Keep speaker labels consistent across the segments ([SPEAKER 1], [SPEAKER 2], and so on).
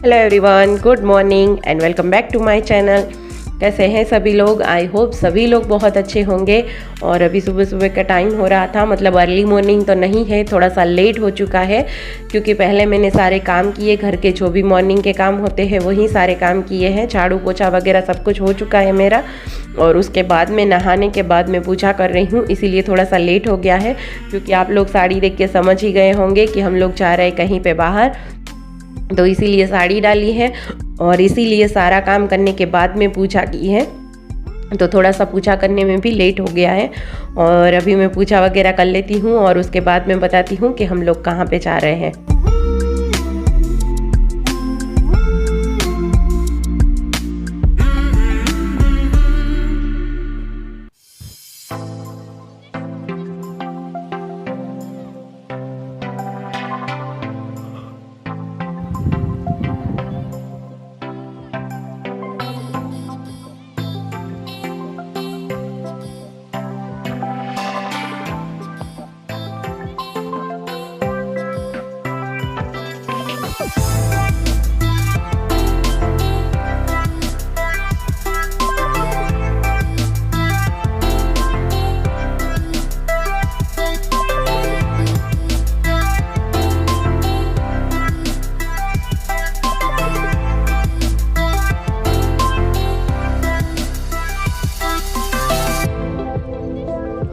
[SPEAKER 1] Hello everyone, good morning and welcome back to my channel. कैसे हैं सभी लोग? आई होप सभी लोग बहुत अच्छे होंगे। और अभी सुबह सुबह का टाइम हो रहा था, मतलब अर्ली मॉर्निंग तो नहीं है, थोड़ा सा लेट हो चुका है क्योंकि पहले मैंने सारे काम किए, घर के जो भी मॉर्निंग के काम होते हैं वही सारे काम किए हैं। झाड़ू पोछा वगैरह सब कुछ हो चुका है मेरा। और उसके बाद में नहाने के बाद मैं पूजा कर रही हूँ, इसीलिए थोड़ा सा लेट हो गया है। क्योंकि आप लोग साड़ी देख के समझ ही गए होंगे कि हम लोग जा रहे हैं कहीं पे बाहर, तो इसीलिए साड़ी डाली है और इसीलिए सारा काम करने के बाद में पूजा की है। तो थोड़ा सा पूजा करने में भी लेट हो गया है। और अभी मैं पूजा वगैरह कर लेती हूँ और उसके बाद मैं बताती हूँ कि हम लोग कहाँ पे जा रहे हैं।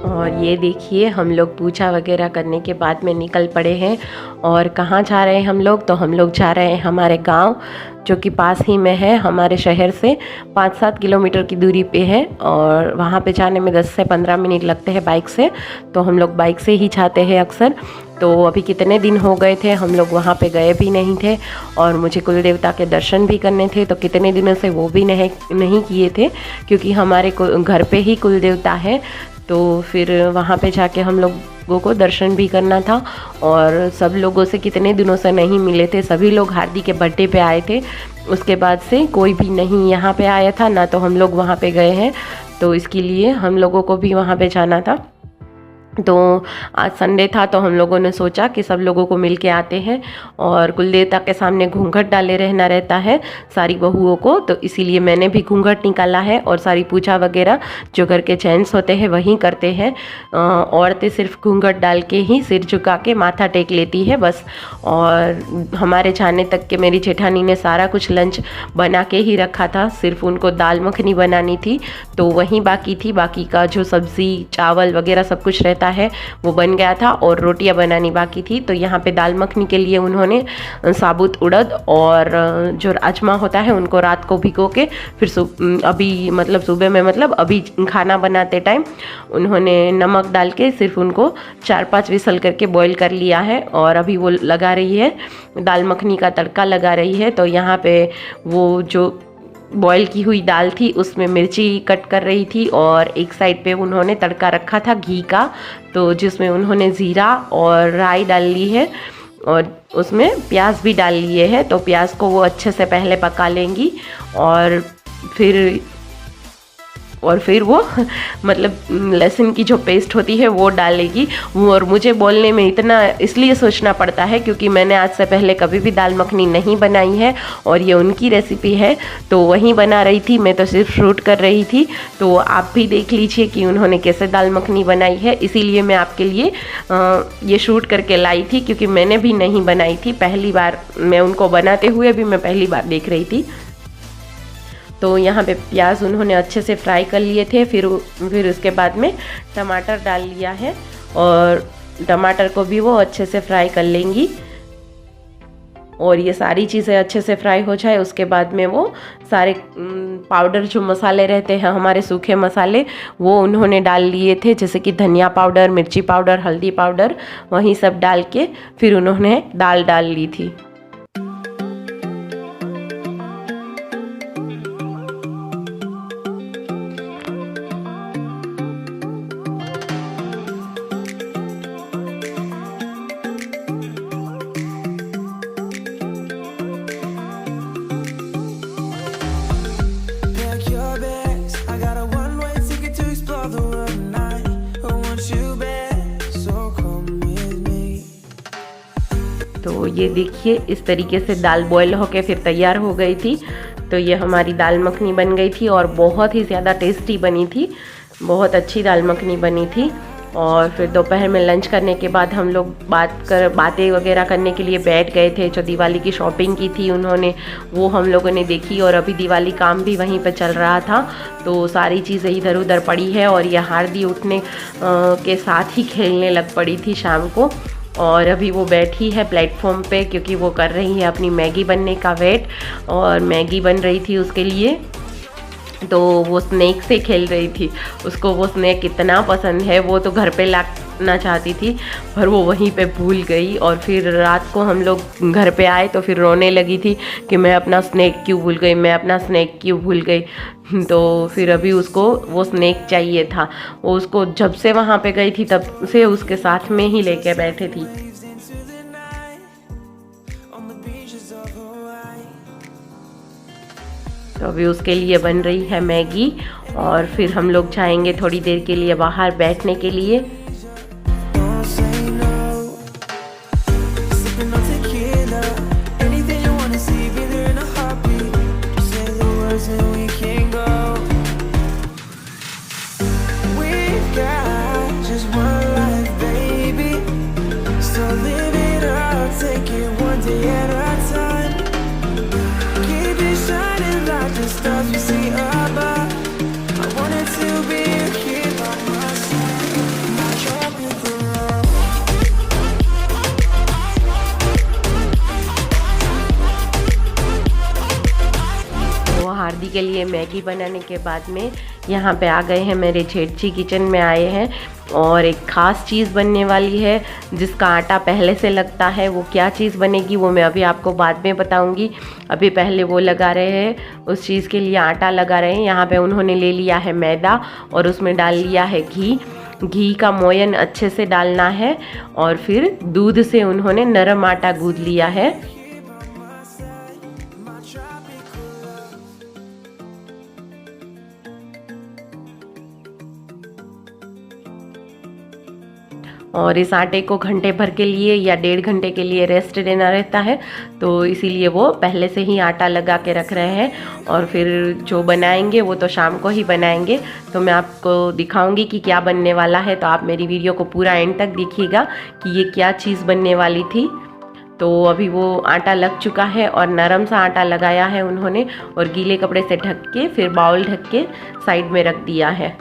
[SPEAKER 1] और ये देखिए, हम लोग पूजा वगैरह करने के बाद में निकल पड़े हैं। और कहाँ जा रहे हैं हम लोग? तो हम लोग जा रहे हैं हमारे गांव, जो कि पास ही में है। हमारे शहर से 5-7 किलोमीटर की दूरी पे है और वहाँ पे जाने में 10 से 15 मिनट लगते हैं बाइक से। तो हम लोग बाइक से ही जाते हैं अक्सर। तो अभी कितने दिन हो गए थे हम लोग वहाँ पे गए भी नहीं थे और मुझे कुल देवता के दर्शन भी करने थे, तो कितने दिनों से वो भी नहीं किए थे क्योंकि हमारे घर पे ही कुल देवता है। तो फिर वहाँ पे जाके हम लोगों को दर्शन भी करना था। और सब लोगों से कितने दिनों से नहीं मिले थे, सभी लोग हार्दिक के बर्थडे पे आए थे, उसके बाद से कोई भी नहीं यहाँ पे आया था ना, तो हम लोग वहाँ पे गए हैं। तो इसके लिए हम लोगों को भी वहाँ पे जाना था। तो आज संडे था तो हम लोगों ने सोचा कि सब लोगों को मिल के आते हैं। और कुलदेवता के सामने घूंघट डाले रहना रहता है सारी बहुओं को, तो इसीलिए मैंने भी घूंघट निकाला है। और सारी पूजा वगैरह जो घर के जेंट्स होते हैं वही करते हैं। औरतें सिर्फ घूंघट डाल के ही सिर झुका के माथा टेक लेती है बस। और हमारे जाने तक के मेरी जेठानी ने सारा कुछ लंच बना के ही रखा था, सिर्फ उनको दाल मखनी बनानी थी तो वही बाकी थी। बाकी का जो सब्ज़ी चावल वगैरह सब कुछ रहता है वो बन गया था और रोटियां बनानी बाकी थी। तो यहाँ पे दाल मखनी के लिए उन्होंने साबुत उड़द और जो राजमा होता है उनको रात को भिगो के फिर अभी मतलब सुबह में मतलब अभी खाना बनाते टाइम उन्होंने नमक डाल के सिर्फ उनको 4-5 विसल करके बॉईल कर लिया है। और अभी वो लगा रही है दाल मखनी का तड़का लगा रही है। तो यहाँ पे वो जो बॉईल की हुई दाल थी उसमें मिर्ची कट कर रही थी और एक साइड पे उन्होंने तड़का रखा था घी का, तो जिसमें उन्होंने ज़ीरा और राई डाल ली है और उसमें प्याज भी डाल लिए है। तो प्याज को वो अच्छे से पहले पका लेंगी और फिर वो मतलब लहसुन की जो पेस्ट होती है वो डालेगी। और मुझे बोलने में इतना इसलिए सोचना पड़ता है क्योंकि मैंने आज से पहले कभी भी दाल मखनी नहीं बनाई है और ये उनकी रेसिपी है, तो वही बना रही थी, मैं तो सिर्फ शूट कर रही थी। तो आप भी देख लीजिए कि उन्होंने कैसे दाल मखनी बनाई है, इसीलिए मैं आपके लिए ये शूट करके लाई थी क्योंकि मैंने भी नहीं बनाई थी, पहली बार मैं उनको बनाते हुए भी मैं पहली बार देख रही थी। तो यहाँ पे प्याज उन्होंने अच्छे से फ्राई कर लिए थे। फिर उसके बाद में टमाटर डाल लिया है और टमाटर को भी वो अच्छे से फ्राई कर लेंगी। और ये सारी चीज़ें अच्छे से फ्राई हो जाए उसके बाद में वो सारे पाउडर जो मसाले रहते हैं हमारे सूखे मसाले वो उन्होंने डाल लिए थे, जैसे कि धनिया पाउडर, मिर्ची पाउडर, हल्दी पाउडर, वही सब डाल के फिर उन्होंने दाल डाल ली थी। तो ये देखिए इस तरीके से दाल बॉयल होके फिर तैयार हो गई थी। तो ये हमारी दाल मखनी बन गई थी और बहुत ही ज़्यादा टेस्टी बनी थी, बहुत अच्छी दाल मखनी बनी थी। और फिर दोपहर में लंच करने के बाद हम लोग बातें वगैरह करने के लिए बैठ गए थे। जो दिवाली की शॉपिंग की थी उन्होंने, वो हम लोगों ने देखी। और अभी दिवाली काम भी वहीं पे चल रहा था, तो सारी चीज़ें इधर उधर पड़ी है। और ये हार्दी उठने के साथ ही खेलने लग पड़ी थी शाम को। और अभी वो बैठी है प्लेटफॉर्म पे, क्योंकि वो कर रही है अपनी मैगी बनने का वेट, और मैगी बन रही थी उसके लिए। तो वो स्नैक से खेल रही थी, उसको वो स्नैक इतना पसंद है, वो तो घर पे लाना चाहती थी पर वो वहीं पे भूल गई। और फिर रात को हम लोग घर पे आए तो फिर रोने लगी थी कि मैं अपना स्नैक क्यों भूल गई, मैं अपना स्नैक क्यों भूल गई। तो फिर अभी उसको वो स्नैक चाहिए था। वो उसको जब से वहाँ पे गई थी तब से उसके साथ में ही लेके बैठे थी। तो अभी उसके लिए बन रही है मैगी, और फिर हम लोग जाएंगे थोड़ी देर के लिए बाहर बैठने के लिए। हार्दी के लिए मैगी बनाने के बाद में यहाँ पे आ गए हैं, मेरे जेठ किचन में आए हैं। और एक ख़ास चीज़ बनने वाली है जिसका आटा पहले से लगता है। वो क्या चीज़ बनेगी वो मैं अभी आपको बाद में बताऊंगी। अभी पहले वो लगा रहे हैं, उस चीज़ के लिए आटा लगा रहे हैं। यहाँ पे उन्होंने ले लिया है मैदा और उसमें डाल लिया है घी। घी का मोयन अच्छे से डालना है और फिर दूध से उन्होंने नरम आटा गूंद लिया है। और इस आटे को घंटे भर के लिए या 1.5 घंटे के लिए रेस्ट देना रहता है, तो इसीलिए वो पहले से ही आटा लगा के रख रहे हैं। और फिर जो बनाएंगे वो तो शाम को ही बनाएंगे। तो मैं आपको दिखाऊंगी कि क्या बनने वाला है, तो आप मेरी वीडियो को पूरा एंड तक देखिएगा कि ये क्या चीज़ बनने वाली थी। तो अभी वो आटा लग चुका है और नरम सा आटा लगाया है उन्होंने, और गीले कपड़े से ढक के फिर बाउल ढक के साइड में रख दिया है।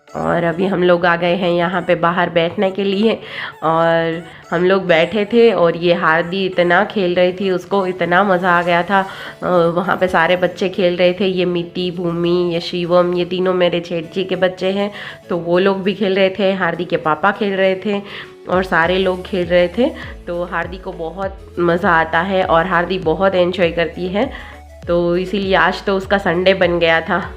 [SPEAKER 1] और अभी हम लोग आ गए हैं यहाँ पे बाहर बैठने के लिए, और हम लोग बैठे थे। और ये हार्दी इतना खेल रही थी, उसको इतना मज़ा आ गया था। वहाँ पे सारे बच्चे खेल रहे थे, ये मिट्टी, भूमि, ये शिवम, ये तीनों मेरे जेठ जी के बच्चे हैं, तो वो लोग भी खेल रहे थे। हार्दी के पापा खेल रहे थे और सारे लोग खेल रहे थे। तो हार्दी को बहुत मज़ा आता है और हार्दी बहुत एंजॉय करती है, तो इसीलिए आज तो उसका संडे बन गया था।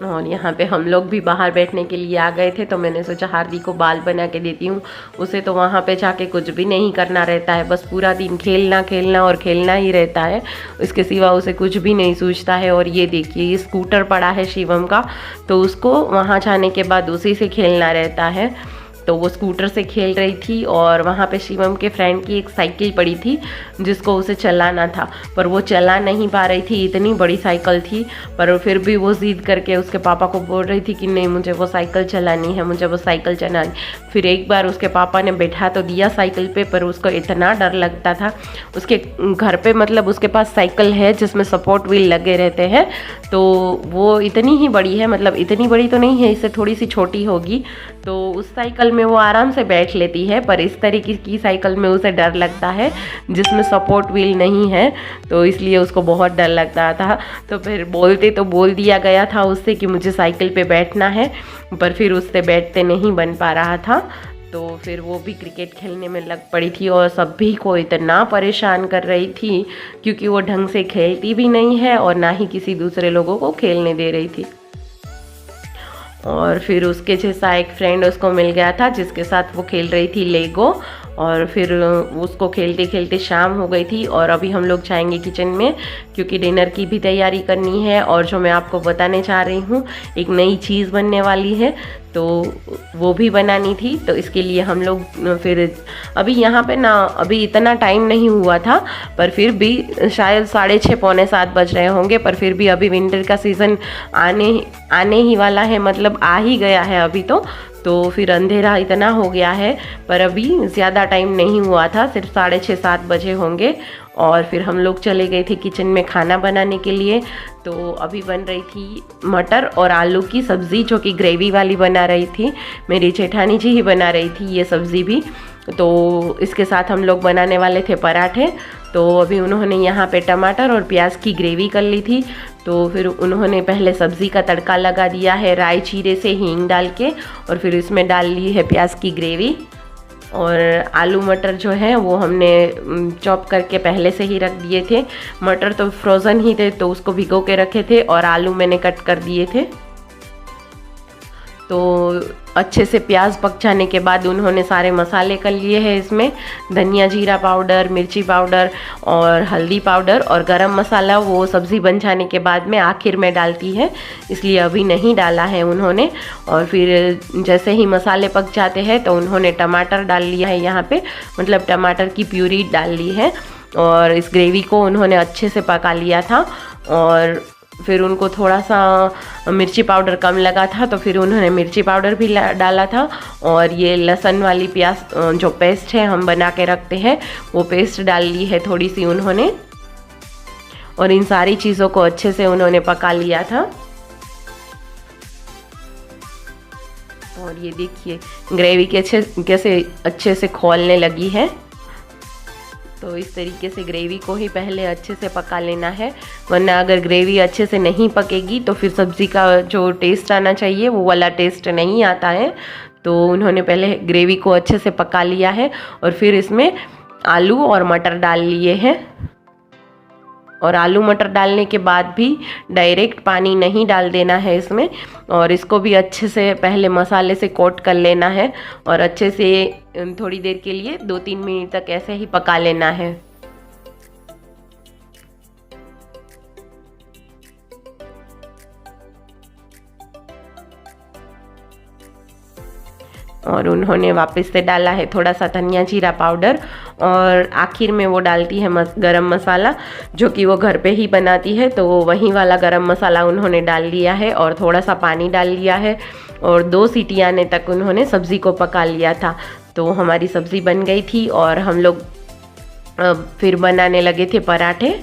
[SPEAKER 1] और यहाँ पे हम लोग भी बाहर बैठने के लिए आ गए थे, तो मैंने सोचा हार्दी को बाल बना के देती हूँ। उसे तो वहाँ पे जाके कुछ भी नहीं करना रहता है, बस पूरा दिन खेलना खेलना और खेलना ही रहता है, इसके सिवा उसे कुछ भी नहीं सूझता है। और ये देखिए, ये स्कूटर पड़ा है शिवम का, तो उसको वहाँ जाने के बाद उसी से खेलना रहता है। तो वो स्कूटर से खेल रही थी, और वहाँ पे शिवम के फ्रेंड की एक साइकिल पड़ी थी जिसको उसे चलाना था, पर वो चला नहीं पा रही थी, इतनी बड़ी साइकिल थी। पर फिर भी वो ज़िद करके उसके पापा को बोल रही थी कि नहीं, मुझे वो साइकिल चलानी है, मुझे वो साइकिल चलानी। फिर एक बार उसके पापा ने बैठा तो दिया साइकिल पे, पर उसको इतना डर लगता था। उसके घर पे मतलब उसके पास साइकिल है जिसमें सपोर्ट व्हील लगे रहते हैं, तो वो इतनी ही बड़ी है, मतलब इतनी बड़ी तो नहीं है, इससे थोड़ी सी छोटी होगी। तो उस साइकिल में वो आराम से बैठ लेती है, पर इस तरीके की साइकिल में उसे डर लगता है जिसमें सपोर्ट व्हील नहीं है, तो इसलिए उसको बहुत डर लगता था। तो फिर बोलते तो बोल दिया गया था उससे कि मुझे साइकिल पे बैठना है, पर फिर उससे बैठते नहीं बन पा रहा था। तो फिर वो भी क्रिकेट खेलने में लग पड़ी थी और सभी को इतना परेशान कर रही थी, क्योंकि वो ढंग से खेलती भी नहीं है और ना ही किसी दूसरे लोगों को खेलने दे रही थी। और फिर उसके जैसा एक फ्रेंड उसको मिल गया था जिसके साथ वो खेल रही थी लेगो, और फिर उसको खेलते खेलते शाम हो गई थी। और अभी हम लोग जाएंगे किचन में क्योंकि डिनर की भी तैयारी करनी है। और जो मैं आपको बताने चाह रही हूँ, एक नई चीज़ बनने वाली है, तो वो भी बनानी थी। तो इसके लिए हम लोग फिर अभी यहाँ पे ना अभी इतना टाइम नहीं हुआ था, पर फिर भी शायद 6:30 पौने 7 बज रहे होंगे, पर फिर भी अभी विंटर का सीज़न आने ही वाला है, मतलब आ ही गया है अभी तो फिर अंधेरा इतना हो गया है। पर अभी ज़्यादा टाइम नहीं हुआ था, सिर्फ 6:30 7 बजे होंगे। और फिर हम लोग चले गए थे किचन में खाना बनाने के लिए। तो अभी बन रही थी मटर और आलू की सब्ज़ी, जो कि ग्रेवी वाली बना रही थी। मेरी जेठानी जी ही बना रही थी ये सब्ज़ी भी। तो इसके साथ हम लोग बनाने वाले थे पराठे। तो अभी उन्होंने यहाँ पे टमाटर और प्याज की ग्रेवी कर ली थी। तो फिर उन्होंने पहले सब्ज़ी का तड़का लगा दिया है राई जीरे से हींग डाल के, और फिर इसमें डाल ली है प्याज की ग्रेवी। और आलू मटर जो है वो हमने चॉप करके पहले से ही रख दिए थे। मटर तो फ्रोज़न ही थे, तो उसको भिगो के रखे थे, और आलू मैंने कट कर दिए थे। तो अच्छे से प्याज पक जाने के बाद उन्होंने सारे मसाले कर लिए हैं इसमें, धनिया जीरा पाउडर, मिर्ची पाउडर और हल्दी पाउडर और गरम मसाला। वो सब्ज़ी बन जाने के बाद में आखिर में डालती है, इसलिए अभी नहीं डाला है उन्होंने। और फिर जैसे ही मसाले पक जाते हैं तो उन्होंने टमाटर डाल लिया है यहाँ पे, मतलब टमाटर की प्यूरी डाल ली है। और इस ग्रेवी को उन्होंने अच्छे से पका लिया था। और फिर उनको थोड़ा सा मिर्ची पाउडर कम लगा था, तो फिर उन्होंने मिर्ची पाउडर भी डाला था। और ये लहसुन वाली प्याज जो पेस्ट है हम बना के रखते हैं, वो पेस्ट डाल ली है थोड़ी सी उन्होंने। और इन सारी चीज़ों को अच्छे से उन्होंने पका लिया था। और ये देखिए ग्रेवी कैसे अच्छे से खौलने लगी है। तो इस तरीके से ग्रेवी को ही पहले अच्छे से पका लेना है, वरना अगर ग्रेवी अच्छे से नहीं पकेगी तो फिर सब्ज़ी का जो टेस्ट आना चाहिए वो वाला टेस्ट नहीं आता है। तो उन्होंने पहले ग्रेवी को अच्छे से पका लिया है, और फिर इसमें आलू और मटर डाल लिए हैं। और आलू मटर डालने के बाद भी डायरेक्ट पानी नहीं डाल देना है इसमें, और इसको भी अच्छे से पहले मसाले से कोट कर लेना है, और अच्छे से थोड़ी देर के लिए 2-3 मिनट तक ऐसे ही पका लेना है। और उन्होंने वापस से डाला है थोड़ा सा धनिया जीरा पाउडर, और आखिर में वो डालती है गरम मसाला, जो कि वो घर पे ही बनाती है। तो वही वाला गरम मसाला उन्होंने डाल लिया है, और थोड़ा सा पानी डाल लिया है, और 2 सीटी आने तक उन्होंने सब्ज़ी को पका लिया था। तो हमारी सब्ज़ी बन गई थी, और हम लोग फिर बनाने लगे थे पराठे।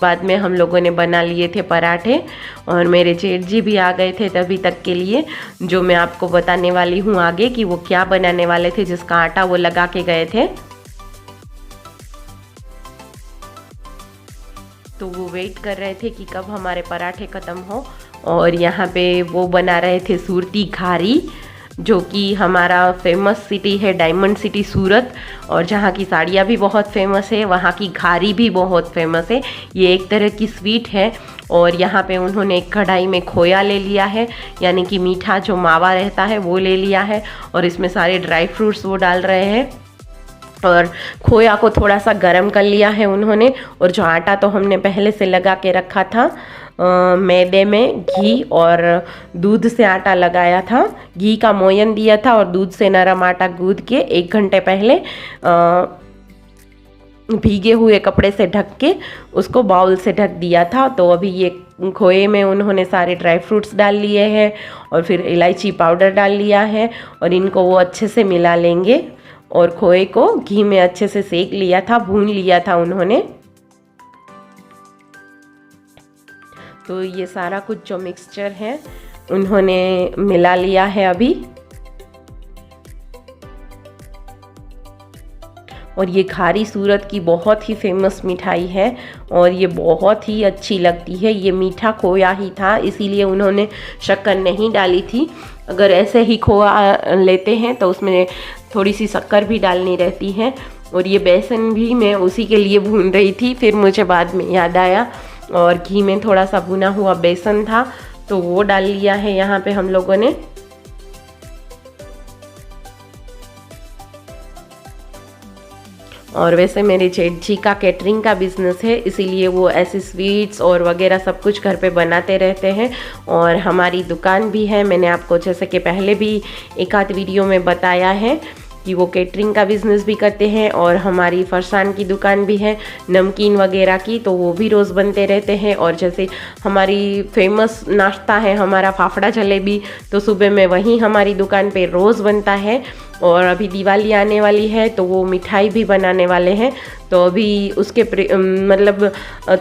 [SPEAKER 1] बाद में हम लोगों ने बना लिए थे पराठे, और मेरे जेठ जी भी आ गए थे तभी तक के लिए, जो मैं आपको बताने वाली हूँ आगे कि वो क्या बनाने वाले थे, जिसका आटा वो लगा के गए थे। तो वो वेट कर रहे थे कि कब हमारे पराठे ख़त्म हो। और यहाँ पे वो बना रहे थे सूरती घारी, जो कि हमारा फेमस सिटी है डायमंड सिटी सूरत, और जहाँ की साड़ियाँ भी बहुत फेमस है, वहाँ की घारी भी बहुत फेमस है। ये एक तरह की स्वीट है। और यहाँ पे उन्होंने एक कढ़ाई में खोया ले लिया है, यानी कि मीठा जो मावा रहता है वो ले लिया है, और इसमें सारे ड्राई फ्रूट्स वो डाल रहे हैं। और खोया को थोड़ा सा गर्म कर लिया है उन्होंने। और जो आटा तो हमने पहले से लगा के रखा था, मैदे में घी और दूध से आटा लगाया था, घी का मोयन दिया था, और दूध से नरम आटा गूंद के 1 घंटे पहले भीगे हुए कपड़े से ढक के उसको बाउल से ढक दिया था। तो अभी ये खोए में उन्होंने सारे ड्राई फ्रूट्स डाल लिए हैं, और फिर इलायची पाउडर डाल लिया है, और इनको वो अच्छे से मिला लेंगे। और खोए को घी में अच्छे से सेक लिया था, भून लिया था उन्होंने। तो ये सारा कुछ जो मिक्सचर है उन्होंने मिला लिया है अभी। और ये खारी सूरत की बहुत ही फेमस मिठाई है और ये बहुत ही अच्छी लगती है। ये मीठा खोया ही था, इसीलिए उन्होंने शक्कर नहीं डाली थी। अगर ऐसे ही खोया लेते हैं तो उसमें थोड़ी सी शक्कर भी डालनी रहती है। और ये बेसन भी मैं उसी के लिए भून रही थी, फिर मुझे बाद में याद आया और घी में थोड़ा सा भुना हुआ बेसन था तो वो डाल लिया है यहाँ पे हम लोगों ने। और वैसे मेरे जेठ जी का कैटरिंग का बिज़नेस है, इसीलिए वो ऐसे स्वीट्स और वगैरह सब कुछ घर पे बनाते रहते हैं। और हमारी दुकान भी है, मैंने आपको जैसे कि पहले भी एक आध वीडियो में बताया है कि वो कैटरिंग का बिज़नेस भी करते हैं। और हमारी फरसान की दुकान भी है नमकीन वगैरह की, तो वो भी रोज़ बनते रहते हैं। और जैसे हमारी फेमस नाश्ता है हमारा फाफड़ा जलेबी, तो सुबह में वहीं हमारी दुकान पे रोज़ बनता है। और अभी दिवाली आने वाली है तो वो मिठाई भी बनाने वाले हैं, तो अभी उसके मतलब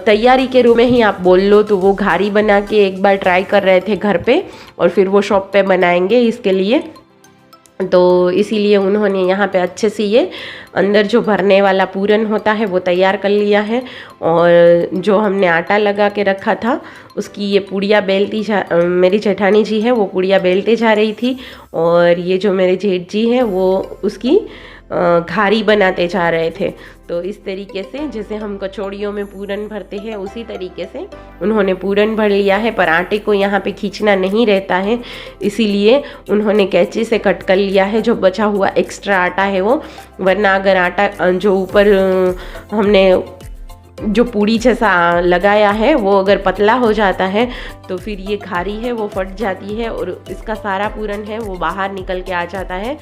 [SPEAKER 1] तैयारी के रूप में ही आप बोल लो, तो वो घारी बना के एक बार ट्राई कर रहे थे घर पे और फिर वो शॉप पे बनाएंगे इसके लिए। तो इसीलिए उन्होंने यहाँ पे अच्छे से ये अंदर जो भरने वाला पूरन होता है वो तैयार कर लिया है। और जो हमने आटा लगा के रखा था उसकी ये पुड़िया बेलती मेरी जेठानी जी है वो पुड़िया बेलते जा रही थी। और ये जो मेरे जेठ जी हैं वो उसकी घारी बनाते जा रहे थे। तो इस तरीके से जैसे हम कचौड़ियों में पूरन भरते हैं उसी तरीके से उन्होंने पूरन भर लिया है, पर आटे को यहाँ पे खींचना नहीं रहता है, इसीलिए उन्होंने कैंची से कट कर लिया है जो बचा हुआ एक्स्ट्रा आटा है वो। वरना अगर आटा जो ऊपर हमने जो पूड़ी जैसा लगाया है वो अगर पतला हो जाता है तो फिर ये घारी है वो फट जाती है और इसका सारा पूरन है वो बाहर निकल के आ जाता है।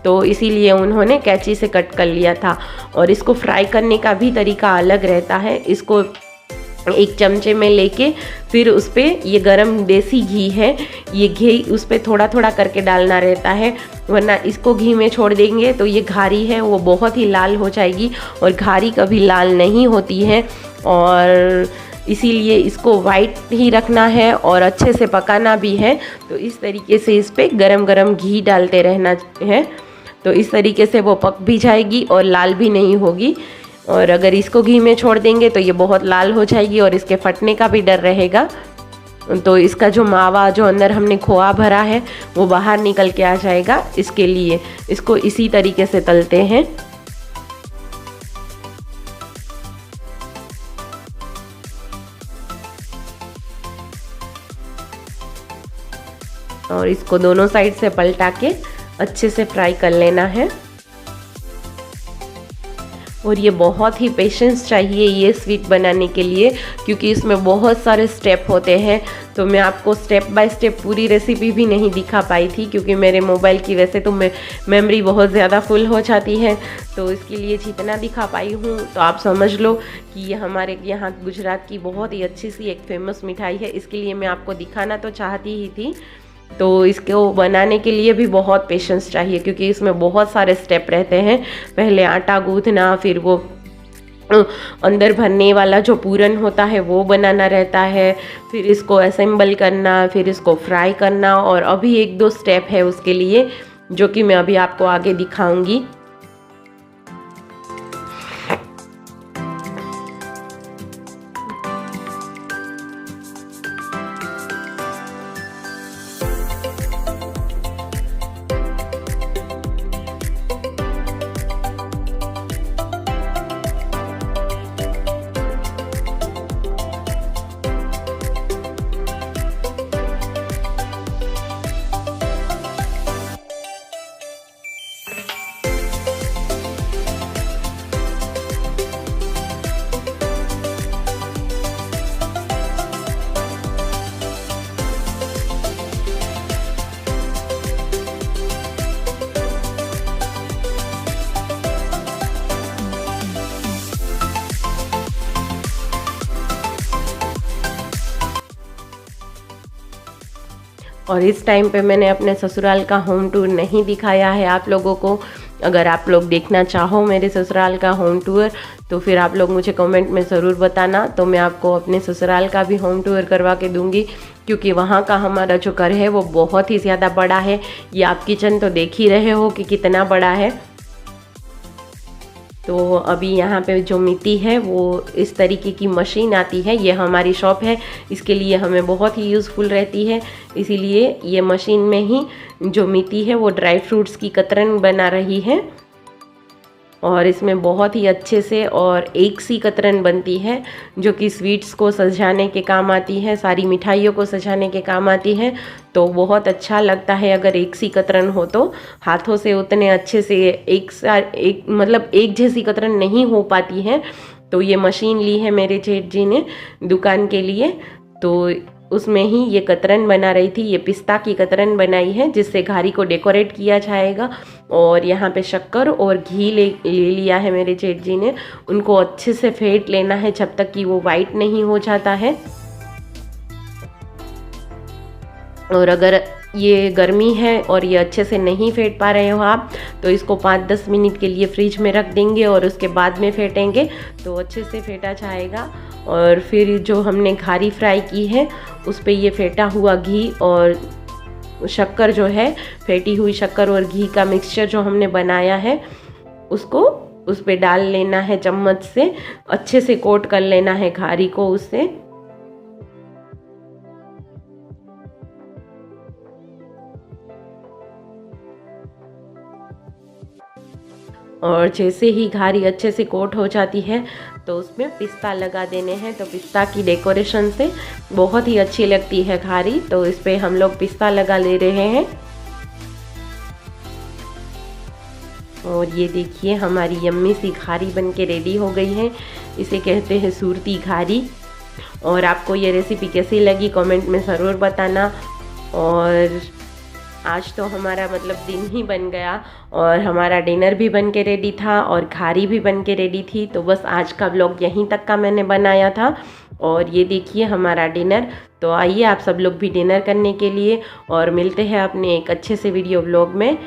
[SPEAKER 1] तो इसीलिए उन्होंने कैंची से कट कर लिया था। और इसको फ्राई करने का भी तरीका अलग रहता है। इसको एक चमचे में लेके फिर उस पर ये गरम देसी घी है, ये घी उस पर थोड़ा थोड़ा करके डालना रहता है, वरना इसको घी में छोड़ देंगे तो ये घारी है वो बहुत ही लाल हो जाएगी और घारी कभी लाल नहीं होती है। और इसीलिए इसको वाइट ही रखना है और अच्छे से पकाना भी है। तो इस तरीके से इस पर गरम गरम घी डालते रहना है, तो इस तरीके से वो पक भी जाएगी और लाल भी नहीं होगी। और अगर इसको घी में छोड़ देंगे तो ये बहुत लाल हो जाएगी और इसके फटने का भी डर रहेगा। तो इसका जो मावा जो अंदर हमने खोआ भरा है वो बाहर निकल के आ जाएगा, इसके लिए इसको इसी तरीके से तलते हैं। और इसको दोनों साइड से पलटा के अच्छे से फ्राई कर लेना है। और ये बहुत ही पेशेंस चाहिए ये स्वीट बनाने के लिए, क्योंकि इसमें बहुत सारे स्टेप होते हैं। तो मैं आपको स्टेप बाय स्टेप पूरी रेसिपी भी नहीं दिखा पाई थी, क्योंकि मेरे मोबाइल की वैसे तो मेमोरी बहुत ज़्यादा फुल हो जाती है। तो इसके लिए जितना दिखा पाई हूँ तो आप समझ लो कि ये हमारे यहाँ गुजरात की बहुत ही अच्छी सी एक फेमस मिठाई है। इसके लिए मैं आपको दिखाना तो चाहती ही थी। तो इसको बनाने के लिए भी बहुत पेशेंस चाहिए, क्योंकि इसमें बहुत सारे स्टेप रहते हैं। पहले आटा गूँथना, फिर वो अंदर भरने वाला जो पूरन होता है वो बनाना रहता है, फिर इसको असेंबल करना, फिर इसको फ्राई करना, और अभी एक दो स्टेप है उसके लिए जो कि मैं अभी आपको आगे दिखाऊंगी। और इस टाइम पे मैंने अपने ससुराल का होम टूर नहीं दिखाया है आप लोगों को। अगर आप लोग देखना चाहो मेरे ससुराल का होम टूर तो फिर आप लोग मुझे कमेंट में ज़रूर बताना, तो मैं आपको अपने ससुराल का भी होम टूर करवा के दूंगी। क्योंकि वहाँ का हमारा जो घर है वो बहुत ही ज़्यादा बड़ा है। ये आप किचन तो देख ही रहे हो कि कितना बड़ा है। तो अभी यहाँ पे जो मिट्टी है वो इस तरीके की मशीन आती है, ये हमारी शॉप है, इसके लिए हमें बहुत ही यूज़फुल रहती है। इसीलिए ये मशीन में ही जो मिट्टी है वो ड्राई फ्रूट्स की कतरन बना रही है और इसमें बहुत ही अच्छे से और एक सी कतरन बनती है जो कि स्वीट्स को सजाने के काम आती है, सारी मिठाइयों को सजाने के काम आती है। तो बहुत अच्छा लगता है अगर एक सी कतरन हो तो। हाथों से उतने अच्छे से एक मतलब एक जैसी कतरन नहीं हो पाती है। तो ये मशीन ली है मेरे जेठ जी ने दुकान के लिए, तो उसमें ही ये कतरन बना रही थी। ये पिस्ता की कतरन बनाई है जिससे घारी को डेकोरेट किया जाएगा। और यहाँ पे शक्कर और घी ले लिया है मेरे जेठ जी ने, उनको अच्छे से फेंट लेना है जब तक कि वो वाइट नहीं हो जाता है। और अगर ये गर्मी है और ये अच्छे से नहीं फेंट पा रहे हो आप, तो इसको 5-10 मिनट के लिए फ्रिज में रख देंगे और उसके बाद में फेंटेंगे तो अच्छे से फेंटा जाएगा। और फिर जो हमने घारी फ्राई की है उस पे ये फेंटा हुआ घी और शक्कर जो है, फेंटी हुई शक्कर और घी का मिक्सचर जो हमने बनाया है उसको उस पे डाल लेना है, चम्मच से अच्छे से कोट कर लेना है घारी को उससे। और जैसे ही घारी अच्छे से कोट हो जाती है तो उसमें पिस्ता लगा देने हैं। तो पिस्ता की डेकोरेशन से बहुत ही अच्छी लगती है घारी, तो इस पे हम लोग पिस्ता लगा ले रहे हैं। और ये देखिए हमारी यम्मी सी घारी बन के रेडी हो गई है। इसे कहते हैं सूरती घारी। और आपको ये रेसिपी कैसी लगी कमेंट में ज़रूर बताना। और आज तो हमारा मतलब दिन ही बन गया और हमारा डिनर भी बन के रेडी था और घारी भी बन के रेडी थी। तो बस आज का व्लॉग यहीं तक का मैंने बनाया था। और ये देखिए हमारा डिनर। तो आइए आप सब लोग भी डिनर करने के लिए, और मिलते हैं अपने एक अच्छे से वीडियो व्लॉग में।